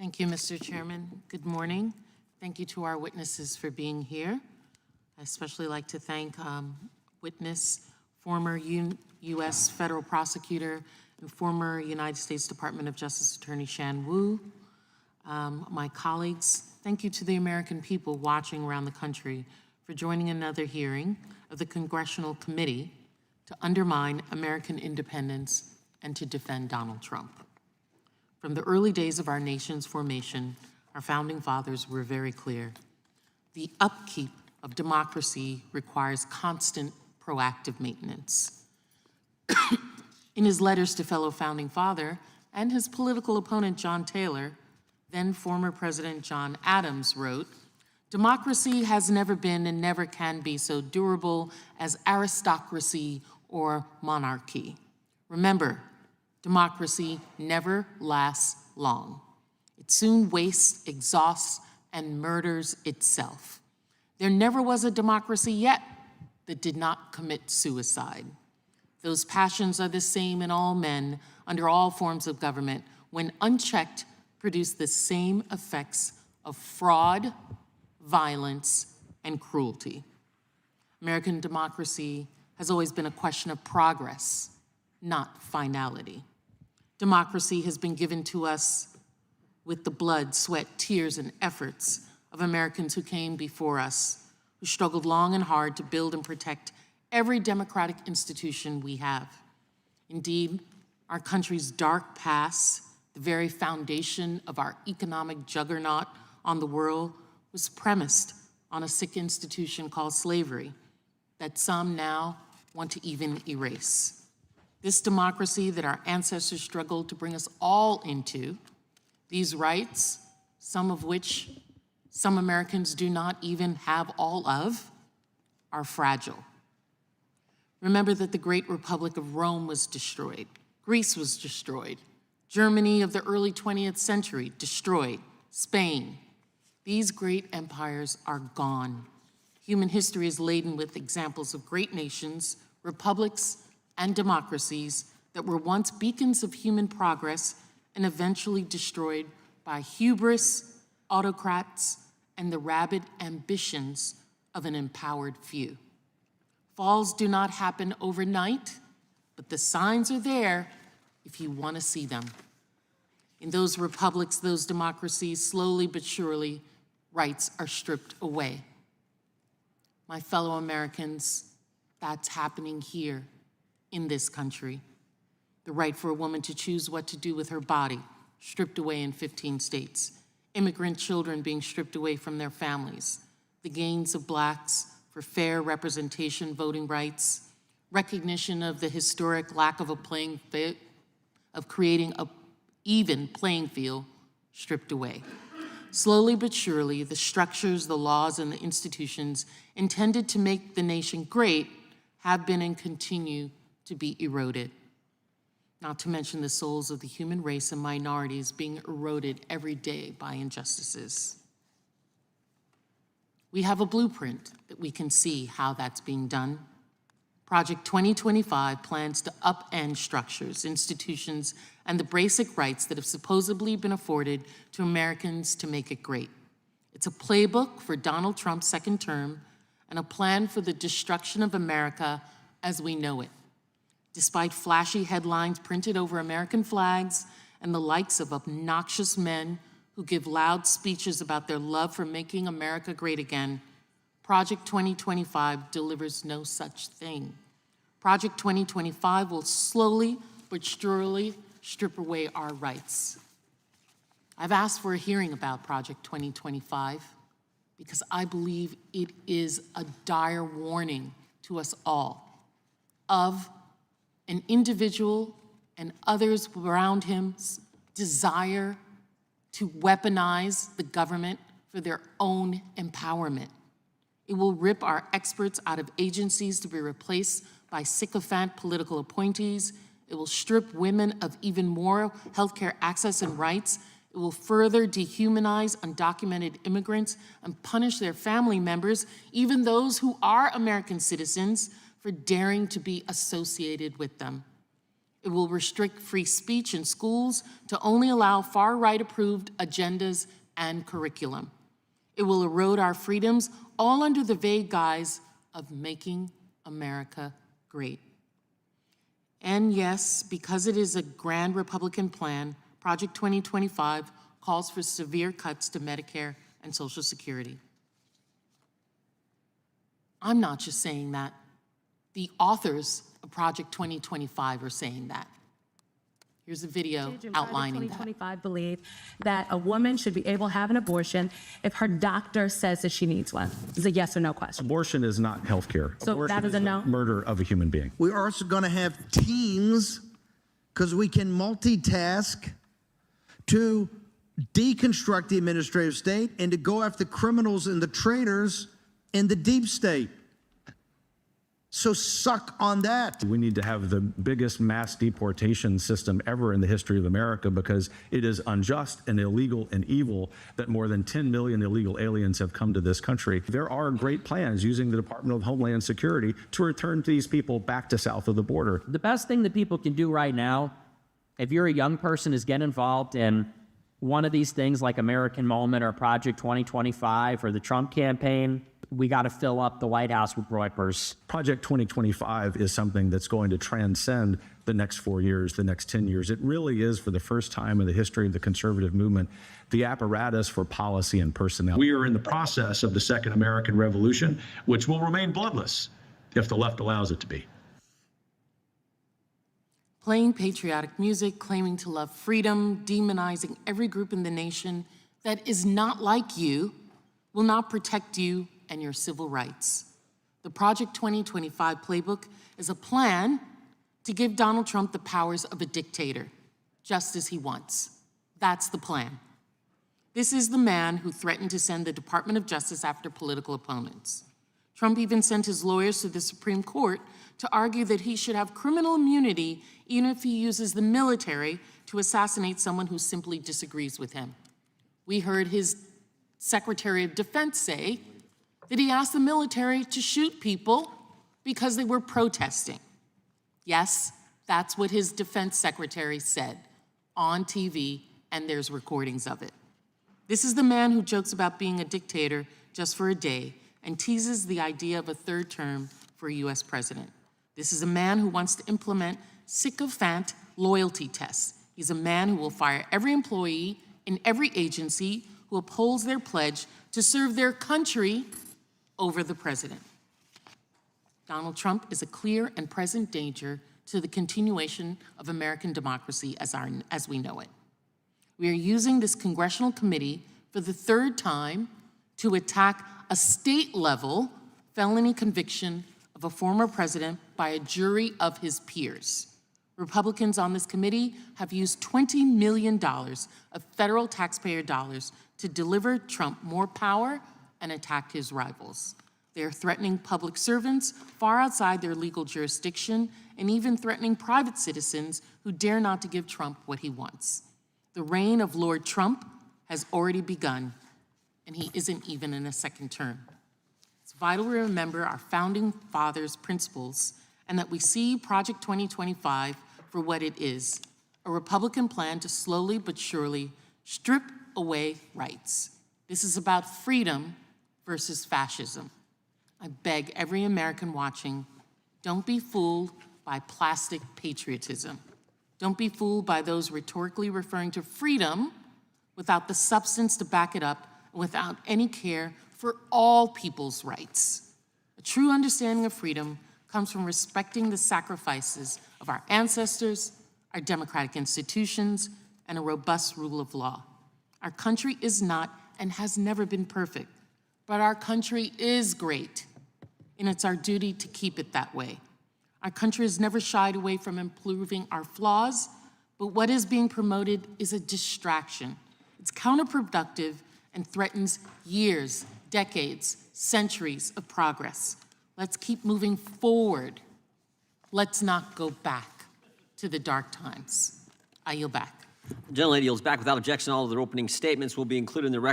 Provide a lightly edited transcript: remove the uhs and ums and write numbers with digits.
Thank you, Mr. Chairman. Good morning. Thank you to our witnesses for being here. I especially like to thank witness, former U.S. federal prosecutor and former United States Department of Justice Attorney Shan Wu. My colleagues, thank you to the American people watching around the country for joining another hearing of the Congressional Committee to undermine American independence and to defend Donald Trump. From the early days of our nation's formation, our founding fathers were very clear. The upkeep of democracy requires constant proactive maintenance. In his letters to fellow founding father and his political opponent John Taylor, then former President John Adams wrote, "Democracy has never been and never can be so durable as aristocracy or monarchy. Remember, democracy never lasts long. It soon wastes, exhausts, and murders itself. There never was a democracy yet that did not commit suicide. Those passions are the same in all men under all forms of government. When unchecked, produce the same effects of fraud, violence, and cruelty. American democracy has always been a question of progress, not finality. Democracy has been given to us with the blood, sweat, tears, and efforts of Americans who came before us, who struggled long and hard to build and protect every democratic institution we have. Indeed, our country's dark past, the very foundation of our economic juggernaut on the world, was premised on a sick institution called slavery that some now want to even erase. This democracy that our ancestors struggled to bring us all into, these rights, some of which some Americans do not even have all of, are fragile. Remember that the great Republic of Rome was destroyed. Greece was destroyed. Germany of the early 20th century, destroyed. Spain. These great empires are gone. Human history is laden with examples of great nations, republics, and democracies that were once beacons of human progress and eventually destroyed by hubris, autocrats, and the rabid ambitions of an empowered few. Falls do not happen overnight, but the signs are there if you want to see them. In those republics, those democracies, slowly but surely, rights are stripped away. My fellow Americans, that's happening here in this country. The right for a woman to choose what to do with her body, stripped away in 15 states. Immigrant children being stripped away from their families. The gains of Blacks for fair representation, voting rights. Recognition of the historic lack of creating an even playing field, stripped away. Slowly but surely, the structures, the laws, and the institutions intended to make the nation great have been and continue to be eroded. Not to mention the souls of the human race and minorities being eroded every day by injustices. We have a blueprint that we can see how that's being done. Project 2025 plans to upend structures, institutions, and the basic rights that have supposedly been afforded to Americans to make it great. It's a playbook for Donald Trump's second term and a plan for the destruction of America as we know it. Despite flashy headlines printed over American flags and the likes of obnoxious men who give loud speeches about their love for making America great again, Project 2025 delivers no such thing. Project 2025 will slowly but surely strip away our rights. I've asked for a hearing about Project 2025 because I believe it is a dire warning to us all of an individual and others around him's desire to weaponize the government for their own empowerment. It will rip our experts out of agencies to be replaced by sycophant political appointees. It will strip women of even more healthcare access and rights. It will further dehumanize undocumented immigrants and punish their family members, even those who are American citizens, for daring to be associated with them. It will restrict free speech in schools to only allow far-right approved agendas and curriculum. It will erode our freedoms, all under the vague guise of making America great. And yes, because it is a grand Republican plan, Project 2025 calls for severe cuts to Medicare and Social Security. I'm not just saying that. The authors of Project 2025 are saying that. Here's a video outlining that. 2025 believe that a woman should be able to have an abortion if her doctor says that she needs one. It's a yes or no question. Abortion is not health care. So Abortion that is a no? Murder of a human being. We're also going to have teams, because we can multitask, to deconstruct the administrative state and to go after criminals and the traitors in the deep state. So suck on that. We need to have the biggest mass deportation system ever in the history of America, because it is unjust and illegal and evil that more than 10 million illegal aliens have come to this country. There are great plans using the Department of Homeland Security to return these people back to south of the border. The best thing that people can do right now, if you're a young person, is get involved in one of these things like American Moment or Project 2025 or the Trump campaign. We got to fill up the White House with Reuters. Project 2025 is something that's going to transcend the next 4 years, the next 10 years. It really is, for the first time in the history of the conservative movement, the apparatus for policy and personnel. We are in the process of the Second American Revolution, which will remain bloodless if the left allows it to be. Playing patriotic music, claiming to love freedom, demonizing every group in the nation that is not like you, will not protect you and your civil rights. The Project 2025 playbook is a plan to give Donald Trump the powers of a dictator, just as he wants. That's the plan. This is the man who threatened to send the Department of Justice after political opponents. Trump even sent his lawyers to the Supreme Court to argue that he should have criminal immunity even if he uses the military to assassinate someone who simply disagrees with him. We heard his Secretary of Defense say that he asked the military to shoot people because they were protesting. Yes, that's what his defense secretary said on TV, and there's recordings of it. This is the man who jokes about being a dictator just for a day and teases the idea of a third term for a US president. This is a man who wants to implement sycophant loyalty tests. He's a man who will fire every employee in every agency who upholds their pledge to serve their country over the president. Donald Trump is a clear and present danger to the continuation of American democracy as we know it. We are using this congressional committee for the third time to attack a state-level felony conviction of a former president by a jury of his peers. Republicans on this committee have used $20 million of federal taxpayer dollars to deliver Trump more power and attack his rivals. They are threatening public servants far outside their legal jurisdiction and even threatening private citizens who dare not to give Trump what he wants. The reign of Lord Trump has already begun, and he isn't even in a second term. It's vital we remember our founding fathers' principles and that we see Project 2025 for what it is, a Republican plan to slowly but surely strip away rights. This is about freedom versus fascism. I beg every American watching, don't be fooled by plastic patriotism. Don't be fooled by those rhetorically referring to freedom without the substance to back it up and without any care for all people's rights. A true understanding of freedom comes from respecting the sacrifices of our ancestors, our democratic institutions, and a robust rule of law. Our country is not and has never been perfect, but our country is great, and it's our duty to keep it that way. Our country has never shied away from improving our flaws, but what is being promoted is a distraction. It's counterproductive and threatens years, decades, centuries of progress. Let's keep moving forward. Let's not go back to the dark times. I yield back. The gentlelady yields back without objection. All of their opening statements will be included in the record.